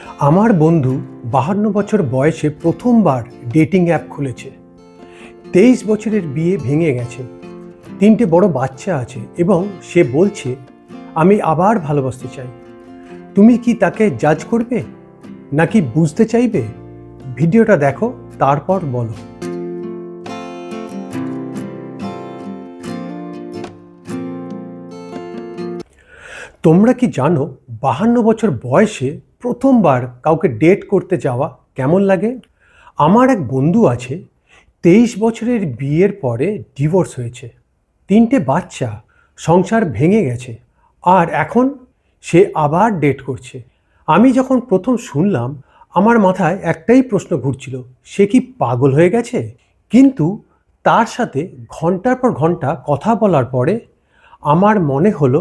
আমার বন্ধু 52 বছর বয়সে প্রথমবার ডেটিং অ্যাপ খুলেছে। 23 বছরের বিয়ে ভেঙে গেছে, 3টে বড় বাচ্চা আছে এবং সে বলছে আমি আবার ভালোবাসতে চাই। তুমি কি তাকে জাজ করবে নাকি বুঝতে চাইবে? ভিডিওটা দেখো, তারপর বলো। তোমরা কি জানো 52 বছর বয়সে প্রথমবার কাউকে ডেট করতে যাওয়া কেমন লাগে? আমার এক বন্ধু আছে, 23 বছরের বিয়ের পরে ডিভোর্স হয়েছে, 3টে বাচ্চা, সংসার ভেঙে গেছে, আর এখন সে আবার ডেট করছে। আমি যখন প্রথম শুনলাম আমার মাথায় একটাই প্রশ্ন ঘুরছিল, সে কি পাগল হয়ে গেছে? কিন্তু তার সাথে ঘন্টার পর ঘন্টা কথা বলার পরে আমার মনে হলো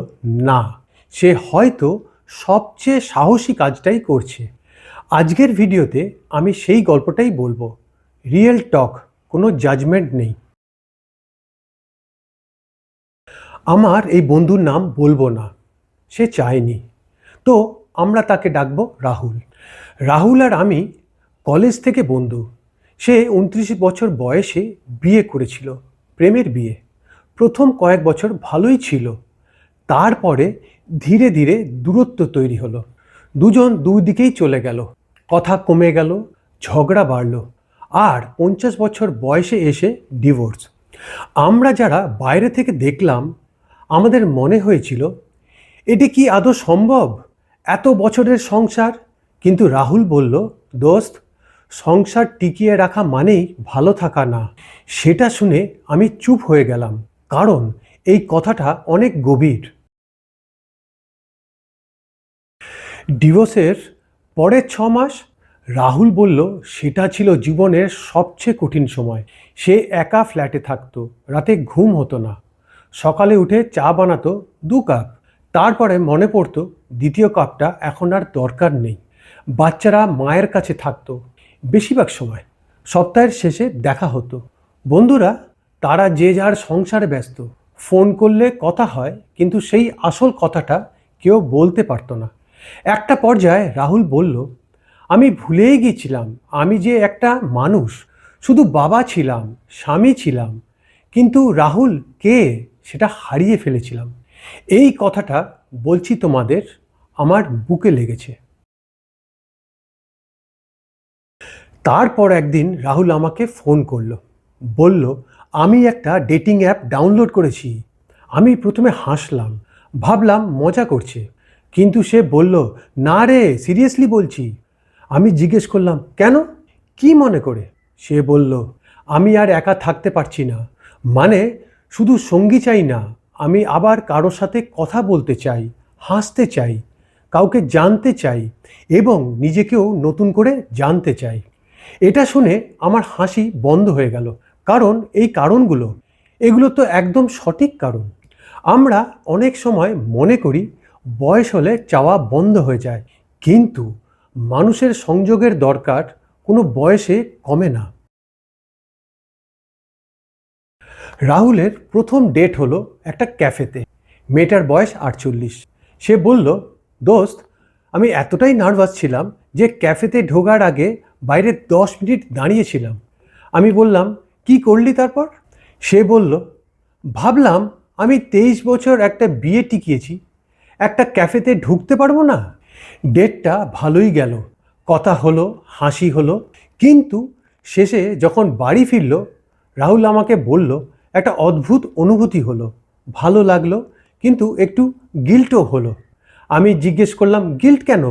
না, সে হয়তো সবচেয়ে সাহসী কাজটাই করছে। আজকের ভিডিওতে আমি সেই গল্পটাই বলবো। রিয়েল টক, কোনো জাজমেন্ট নেই। আমার এই বন্ধুর নাম বলবো না, সে চায়নি, তো আমরা তাকে ডাকবো রাহুল। রাহুল আর আমি কলেজ থেকে বন্ধু। সে 29 বছর বয়সে বিয়ে করেছিল, প্রেমের বিয়ে। প্রথম কয়েক বছর ভালোই ছিল, তারপরে ধীরে ধীরে দূরত্ব তৈরি হলো। দুজন দুই দিকেই চলে গেল, কথা কমে গেল, ঝগড়া বাড়লো, আর 50 বছর বয়সে এসে ডিভোর্স। আমরা যারা বাইরে থেকে দেখলাম আমাদের মনে হয়েছিল এটি কি আদৌ সম্ভব, এত বছরের সংসার? কিন্তু রাহুল বলল, দোস্ত, সংসার টিকিয়ে রাখা মানেই ভালো থাকা না। সেটা শুনে আমি চুপ হয়ে গেলাম, কারণ এই কথাটা অনেক গভীর। ডিভোর্সের পরের 6 মাস রাহুল বলল সেটা ছিল জীবনের সবচেয়ে কঠিন সময়। সে একা ফ্ল্যাটে থাকতো, রাতে ঘুম হতো না, সকালে উঠে চা বানাতো 2 কাপ, তারপরে মনে পড়তো দ্বিতীয় কাপটা এখন আর দরকার নেই। বাচ্চারা মায়ের কাছে থাকতো বেশিরভাগ সময়, সপ্তাহের শেষে দেখা হতো। বন্ধুরা তারা যে যার সংসারে ব্যস্ত, ফোন করলে কথা হয় কিন্তু সেই আসল কথাটা কেউ বলতে পারতো না। একটা পর্যায়ে রাহুল বলল, আমি ভুলেই গিয়েছিলাম আমি যে একটা মানুষ, শুধু বাবা ছিলাম, স্বামী ছিলাম, কিন্তু রাহুল কে সেটা হারিয়ে ফেলেছিলাম। এই কথাটা বলছি তোমাদের, আমার বুকে লেগেছে। তারপর একদিন রাহুল আমাকে ফোন করলো, বলল আমি একটা ডেটিং অ্যাপ ডাউনলোড করেছি। আমি প্রথমে হাসলাম, ভাবলাম মজা করছে, কিন্তু সে বলল, না রে, সিরিয়াসলি বলছি। আমি জিজ্ঞেস করলাম, কেন, কি মনে করে? সে বলল, আমি আর একা থাকতে পারছি না, মানে শুধু সঙ্গী চাই না, আমি আবার কারোর সাথে কথা বলতে চাই, হাসতে চাই, কাউকে জানতে চাই এবং নিজেকেও নতুন করে জানতে চাই। এটা শুনে আমার হাসি বন্ধ হয়ে গেল, কারণ এই কারণগুলো, এগুলো তো একদম সঠিক কারণ। আমরা অনেক সময় মনে করি বয়স হলে চাওয়া বন্ধ হয়ে যায়, কিন্তু মানুষের সংযোগের দরকার কোনো বয়সে কমে না। রাহুলের প্রথম ডেট হলো একটা ক্যাফেতে। মেয়েটার বয়স 48। সে বলল, দোস্ত, আমি এতটাই নার্ভাস ছিলাম যে ক্যাফেতে ঢোকার আগে বাইরে 10 মিনিট দাঁড়িয়েছিলাম। আমি বললাম, কি করলি তারপর? সে বলল, ভাবলাম আমি 23 বছর একটা বিয়ে টিকিয়েছি, একটা ক্যাফেতে ঢুকতে পারবো না। ডেটটা ভালোই গেল, কথা হলো, হাসি হলো, কিন্তু শেষে যখন বাড়ি ফিরল রাহুল আমাকে বলল, একটা অদ্ভুত অনুভূতি হলো, ভালো লাগলো, কিন্তু একটু গিল্টও হলো। আমি জিজ্ঞেস করলাম, গিল্ট কেন?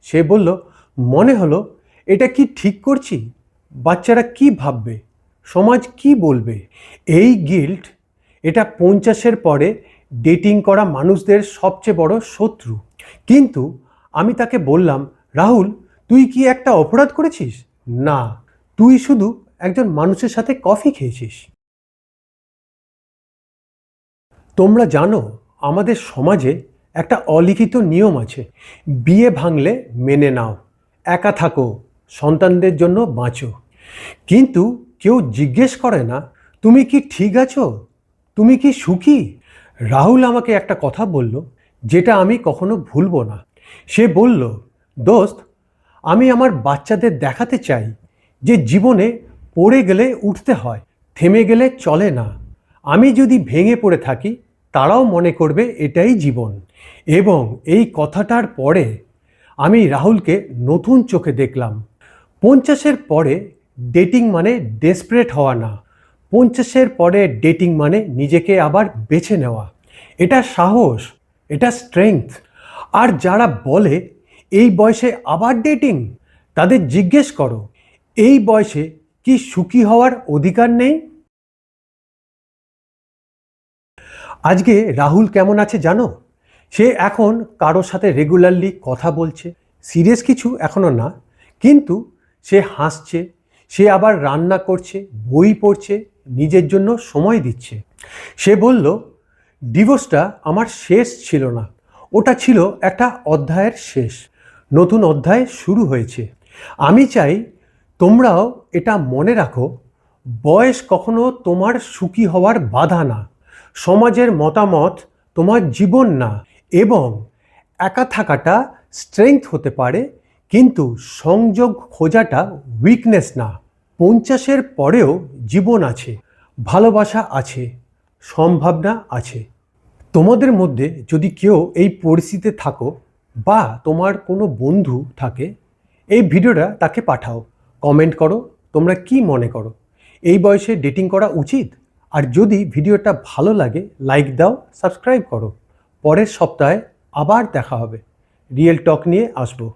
সে বলল, মনে হলো এটা কি ঠিক করছি, বাচ্চারা কি ভাববে, সমাজ কি বলবে। এই গিল্ট, এটা 50-এর পরে ডেটিং করা মানুষদের সবচেয়ে বড় শত্রু। কিন্তু আমি তাকে বললাম, রাহুল, তুই কি একটা অপরাধ করেছিস? না, তুই শুধু একজন মানুষের সাথে কফি খেয়েছিস। তোমরা জানো আমাদের সমাজে একটা অলিখিত নিয়ম আছে, বিয়ে ভাঙলে মেনে নাও, একা থাকো, সন্তানদের জন্য বাঁচো। কিন্তু কেউ জিজ্ঞেস করে না, তুমি কি ঠিক আছো, তুমি কি সুখী? রাহুল আমাকে একটা কথা বলল যেটা আমি কখনো ভুলবো না। সে বলল, দোস্ত, আমি আমার বাচ্চাদের দেখাতে চাই যে জীবনে পড়ে গেলে উঠতে হয়, থেমে গেলে চলে না। আমি যদি ভেঙে পড়ে থাকি তারাও মনে করবে এটাই জীবন। এবং এই কথাটার পরে আমি রাহুলকে নতুন চোখে দেখলাম। 50-এর পরে ডেটিং মানে ডেসপারেট হওয়া না, 50-এর পরে ডেটিং মানে নিজেকে আবার বেছে নেওয়া। এটা সাহস, এটা স্ট্রেংথ। আর যারা বলে এই বয়সে আবার ডেটিং, তাদের জিজ্ঞেস করো এই বয়সে কি সুখী হওয়ার অধিকার নেই? আজকে রাহুল কেমন আছে জানো? সে এখন কারোর সাথে রেগুলারলি কথা বলছে, সিরিয়াস কিছু এখনো না, কিন্তু সে হাসছে, সে আবার রান্না করছে, বই পড়ছে, নিজের জন্য সময় দিচ্ছে। সে বলল ডিভোর্সটা আমার শেষ ছিল না, ওটা ছিল একটা অধ্যায়ের শেষ, নতুন অধ্যায় শুরু হয়েছে। আমি চাই তোমরাও এটা মনে রাখো, বয়স কখনো তোমার সুখী হওয়ার বাধা না, সমাজের মতামত তোমার জীবন না। এবং একা থাকাটা স্ট্রেংথ হতে পারে, কিন্তু সংযোগ খোঁজাটা উইকনেস না। 50-এর পরেও জীবন আছে, ভালোবাসা আছে, সম্ভাবনা আছে। তোমাদের মধ্যে যদি কেউ এই পরিস্থিতিতে থাকো বা তোমার কোনো বন্ধু থাকে, এই ভিডিওটা তাকে পাঠাও, কমেন্ট করো তোমরা কি মনে করো, এই বয়সে ডেটিং করা উচিত? আর যদি ভিডিওটা ভালো লাগে লাইক দাও, সাবস্ক্রাইব করো। পরের সপ্তাহে আবার দেখা হবে, রিয়েল টক নিয়ে আসবো।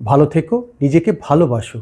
ভালো থেকো, নিজেকে ভালোবাসো।